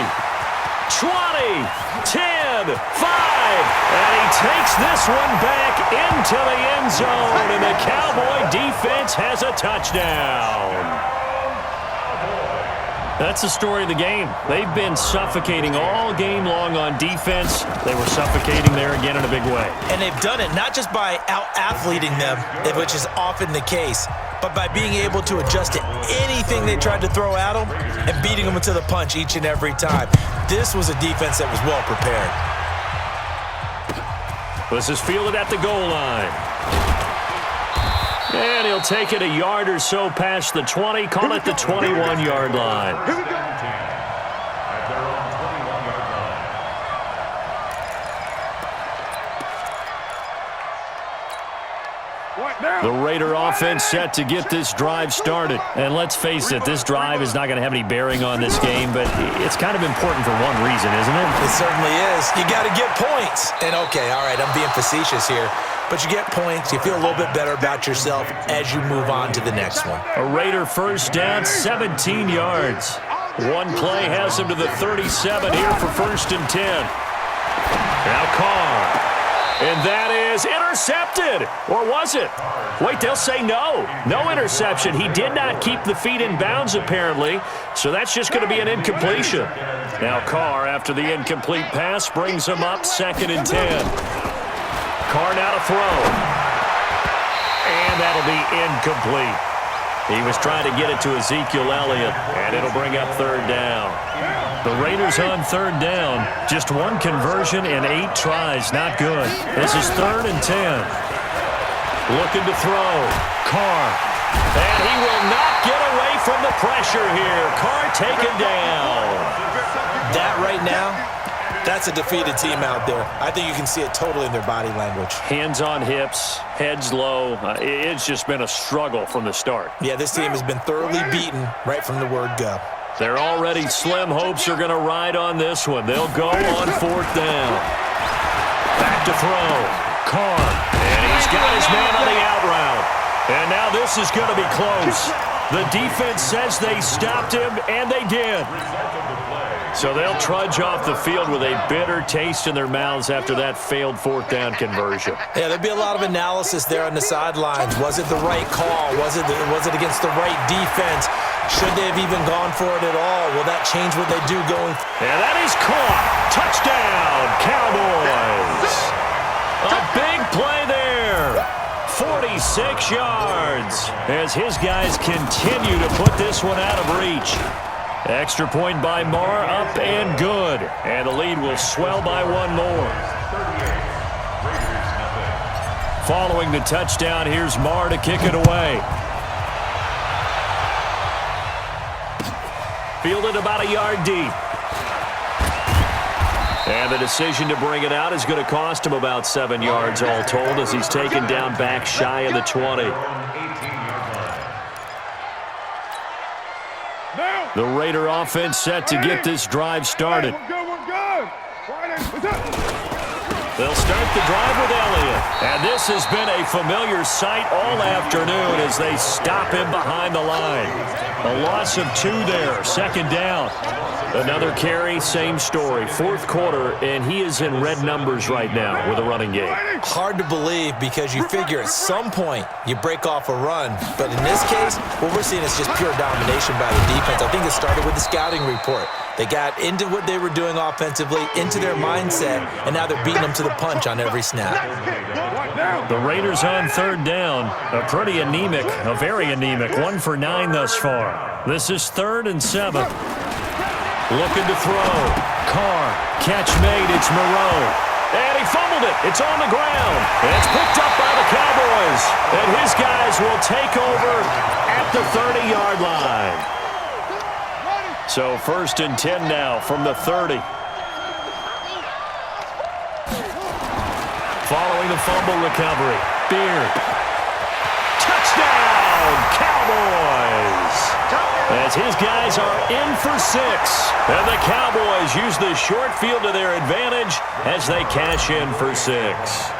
20, 10, 5. And he takes this one back into the end zone, and the Cowboy defense has a touchdown. That's the story of the game. They've been suffocating all game long on defense. They were suffocating there again in a big way. And they've done it not just by out-athleting them, which is often the case, but by being able to adjust to anything they tried to throw at them and beating them to the punch each and every time. This was a defense that was well prepared. This is fielded at the goal line. And he'll take it a yard or so past the 20, call it the 21-yard line. At their own 21-yard line. The Raider offense set to get this drive started. And let's face it, this drive is not going to have any bearing on this game, but it's kind of important for one reason, isn't it? It certainly is. You got to get points. And okay, all right, I'm being facetious here, but you get points, you feel a little bit better about yourself as you move on to the next one. A Raider first down, 17 yards. One play has him to the 37 here for 1st and 10. Now Carr. And that is intercepted. Or was it? Wait, they'll say no. No interception. He did not keep the feet in bounds, apparently. So that's just going to be an incompletion. Now Carr, after the incomplete pass, brings him up 2nd and 10. Carr now to throw. And that'll be incomplete. He was trying to get it to Ezekiel Elliott, and it'll bring up 3rd down. The Raiders on 3rd down. Just one conversion and 8 tries. Not good. This is 3rd and 10. Looking to throw. Carr. And he will not get away from the pressure here. Carr taken down. That right now, that's a defeated team out there. I think you can see it totally in their body language. Hands on hips, heads low. It's just been a struggle from the start. Yeah, this team has been thoroughly beaten right from the word go. Their already slim hopes are going to ride on this one. They'll go on 4th down. Back to throw. Carr. And he's got his man on the out route. And now this is going to be close. The defense says they stopped him, and they did. So they'll trudge off the field with a bitter taste in their mouths after that failed 4th down conversion. Yeah, there'd be a lot of analysis there on the sidelines. Was it the right call? Was it against the right defense? Should they have even gone for it at all? Will that change what they do going? And that is caught. Touchdown, Cowboys. A big play there. 46 yards as his guys continue to put this one out of reach. Extra point by Marr, up and good. And the lead will swell by one more. Following the touchdown, here's Marr to kick it away. Fielded about a yard deep. And the decision to bring it out is going to cost him about 7 yards all told as he's taken down back shy of the 20. The Raider offense set to get this drive started. They'll start the drive with Elliott. And this has been a familiar sight all afternoon as they stop him behind the line. A loss of 2 there, second down. Another carry, same story. Fourth quarter, and he is in red numbers right now with a running game. Hard to believe because you figure at some point you break off a run. But in this case, what we're seeing is just pure domination by the defense. I think it started with the scouting report. They got into what they were doing offensively, into their mindset, and now they're beating them to the punch on every snap. The Raiders on third down. A pretty anemic, a very anemic, 1 for 9 thus far. This is 3rd and 7. Looking to throw. Carr. Catch made. It's Moreau. And he fumbled it. It's on the ground. And it's picked up by the Cowboys. And his guys will take over at the 30-yard line. So 1st and 10 now from the 30. Following the fumble recovery. Beard. Touchdown, Cowboys! As his guys are in for 6. And the Cowboys use the short field to their advantage as they cash in for 6.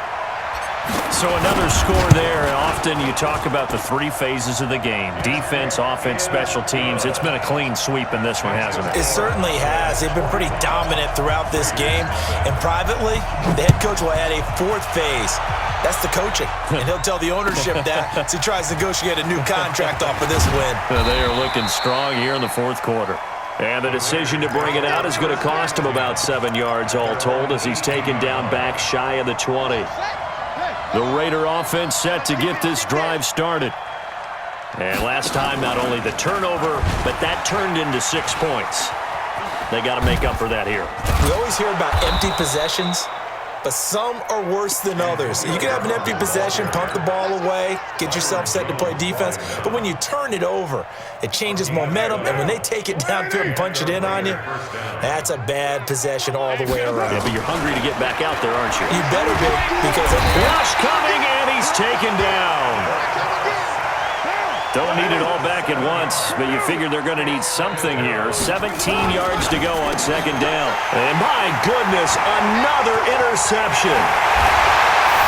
So another score there. And often you talk about the 3 phases of the game. Defense, offense, special teams. It's been a clean sweep in this one, hasn't it? It certainly has. They've been pretty dominant throughout this game. And privately, the head coach will add a 4th phase. That's the coaching. And he'll tell the ownership that as he tries to negotiate a new contract off of this win. They are looking strong here in the 4th quarter. And the decision to bring it out is going to cost him about 7 yards all told as he's taken down back shy of the 20. The Raider offense set to get this drive started. And last time, not only the turnover, but that turned into 6 points. They got to make up for that here. We always hear about empty possessions, but some are worse than others. You can have an empty possession, punt the ball away, get yourself set to play defense, but when you turn it over, it changes momentum, and when they take it downfield and punch it in on you, that's a bad possession all the way around. Yeah, but you're hungry to get back out there, aren't you? You better be, because rush coming, and he's taken down. Don't need it all back at once, but you figure they're going to need something here. 17 yards to go on second down. And my goodness, another interception.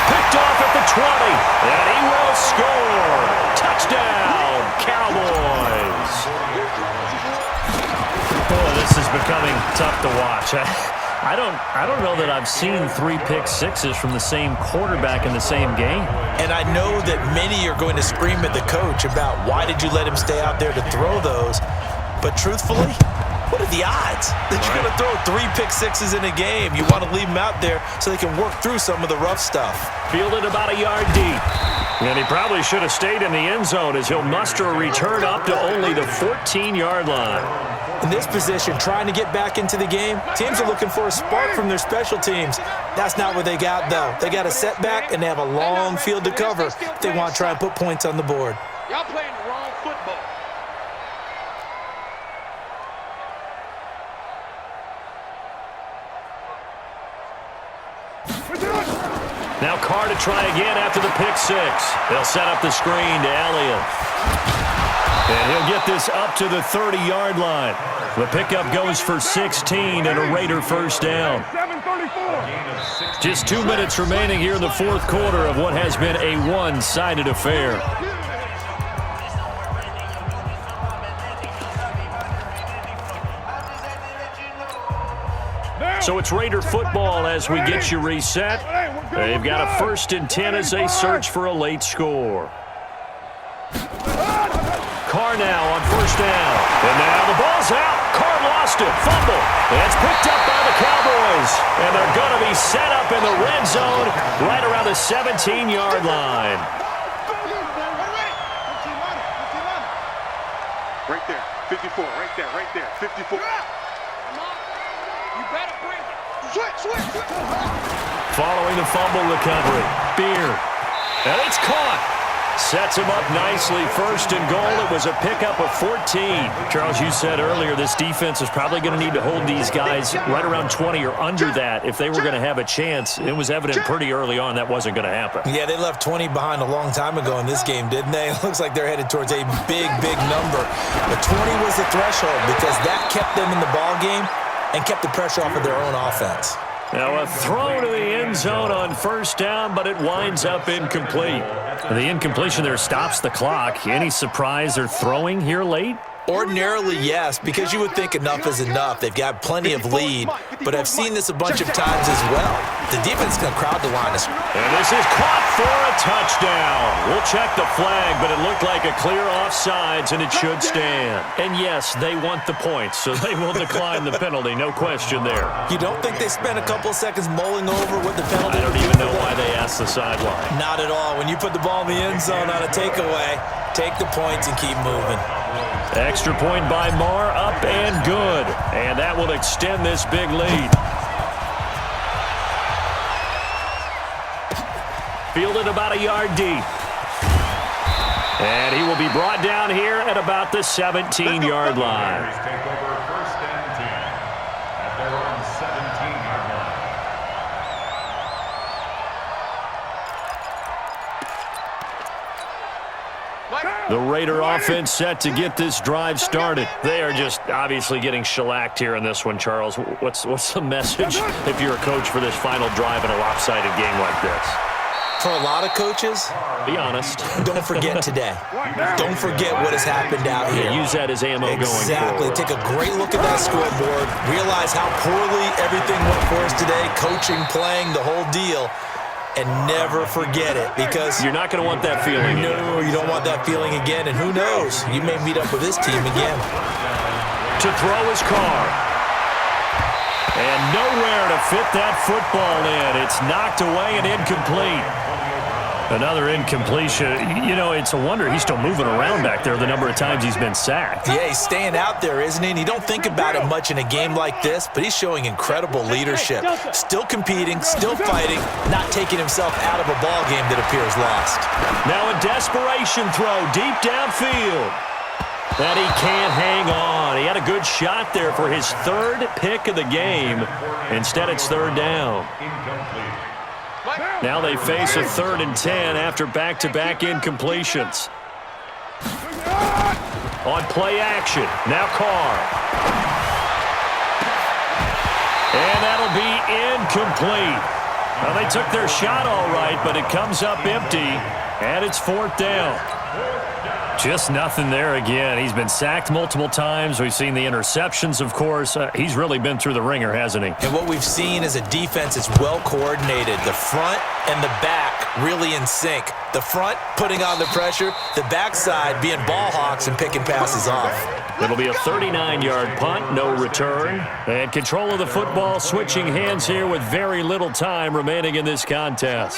Picked off at the 20, and he will score. Touchdown, Cowboys. Oh, this is becoming tough to watch. I don't know that I've seen 3 pick sixes from the same quarterback in the same game. And I know that many are going to scream at the coach about why did you let him stay out there to throw those. But truthfully, what are the odds that you're going to throw 3 pick sixes in a game? You want to leave them out there so they can work through some of the rough stuff. Fielded about a yard deep. And he probably should have stayed in the end zone as he'll muster a return up to only the 14-yard line. In this position, trying to get back into the game, teams are looking for a spark from their special teams. That's not what they got, though. They got a setback, and they have a long field to cover if they want to try and put points on the board. Y'all playing the wrong football. Now Carr to try again after the pick 6. They'll set up the screen to Elliott. And he'll get this up to the 30-yard line. The pickup goes for 16 and a Raider first down. Just 2 minutes remaining here in the 4th quarter of what has been a one-sided affair. So it's Raider football as we get you reset. They've got a 1st and 10 as they search for a late score. Carr now on 1st down. And now the ball's out. Carr lost it. Fumble. And it's picked up by the Cowboys. And they're going to be set up in the red zone right around the 17-yard line. Right there. 54. Right there. 54. You better bring it. Switch. Following the fumble recovery. Beard. And it's caught. Sets him up nicely. 1st and goal. It was a pickup of 14. Charles, you said earlier this defense is probably going to need to hold these guys right around 20 or under that if they were going to have a chance. It was evident pretty early on that wasn't going to happen. Yeah, they left 20 behind a long time ago in this game, didn't they? It looks like they're headed towards a big number. But 20 was the threshold because that kept them in the ball game and kept the pressure off of their own offense. Now a throw to the end zone on first down, but it winds up incomplete. And the incompletion there stops the clock. Any surprise they're throwing here late? Ordinarily, yes, because you would think enough is enough. They've got plenty of lead, but I've seen this a bunch of times as well. The defense is going to crowd the line. And this is caught for a touchdown. We'll check the flag, but it looked like a clear offsides, and it should stand. And yes, they want the points, so they will decline the penalty, no question there. You don't think they spent a couple of seconds mulling over what the penalty? I don't even know why they asked the sideline. Not at all. When you put the ball in the end zone on a takeaway, take the points and keep moving. Extra point by Marr, up and good. And that will extend this big lead. Fielded about a yard deep. And he will be brought down here at about the 17-yard line. Take over first and 10 at their own 17-yard line. The Raider offense set to get this drive started. They are just obviously getting shellacked here in this one, Charles. What's the message if you're a coach for this final drive in a lopsided game like this? For a lot of coaches, be honest. Don't forget today. Don't forget what has happened out here. Use that as ammo going forward. Exactly. Take a great look at that scoreboard. Realize how poorly everything went for us today. Coaching, playing, the whole deal. And never forget it, because you're not going to want that feeling. No, you don't want that feeling again. And who knows? You may meet up with this team again. To throw his car. And nowhere to fit that football in. It's knocked away and incomplete. Another incompletion. You know, it's a wonder he's still moving around back there the number of times he's been sacked. Yeah, he's staying out there, isn't he? And you don't think about it much in a game like this, but he's showing incredible leadership. Still competing, still fighting, not taking himself out of a ball game that appears lost. Now a desperation throw deep downfield. That he can't hang on. He had a good shot there for his third pick of the game. Instead, it's third down. Now they face a 3rd and 10 after back-to-back incompletions. On play action, now Carr. And that'll be incomplete. Well, they took their shot all right, but it comes up empty, and it's 4th down. Just nothing there again. He's been sacked multiple times. We've seen the interceptions, of course. He's really been through the ringer, hasn't he? And what we've seen is a defense that's well coordinated. The front and the back really in sync. The front putting on the pressure, the backside being ball hawks and picking passes off. It'll be a 39-yard punt, no return. And control of the football switching hands here with very little time remaining in this contest.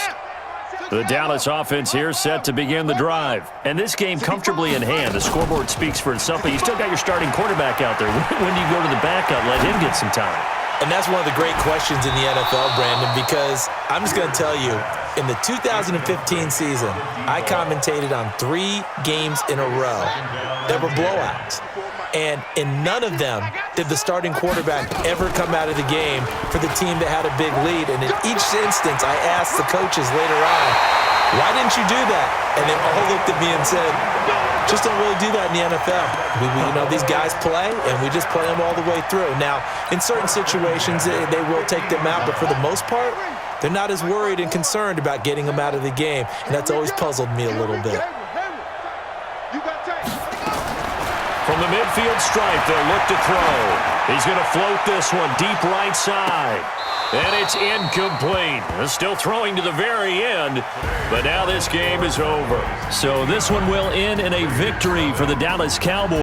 The Dallas offense here set to begin the drive. And this game comfortably in hand. The scoreboard speaks for itself, but you still got your starting quarterback out there. When do you go to the backup, let him get some time? And that's one of the great questions in the NFL, Brandon, because I'm just going to tell you, in the 2015 season, I commentated on 3 games in a row that were blowouts. And in none of them did the starting quarterback ever come out of the game for the team that had a big lead. And in each instance, I asked the coaches later on, why didn't you do that? And they all looked at me and said, just don't really do that in the NFL. You know, these guys play, and we just play them all the way through. Now, in certain situations, they will take them out, but for the most part, they're not as worried and concerned about getting them out of the game. And that's always puzzled me a little bit. From the midfield stripe, they'll look to throw. He's going to float this one deep right side. And it's incomplete. Still throwing to the very end, but now this game is over. So this one will end in a victory for the Dallas Cowboys.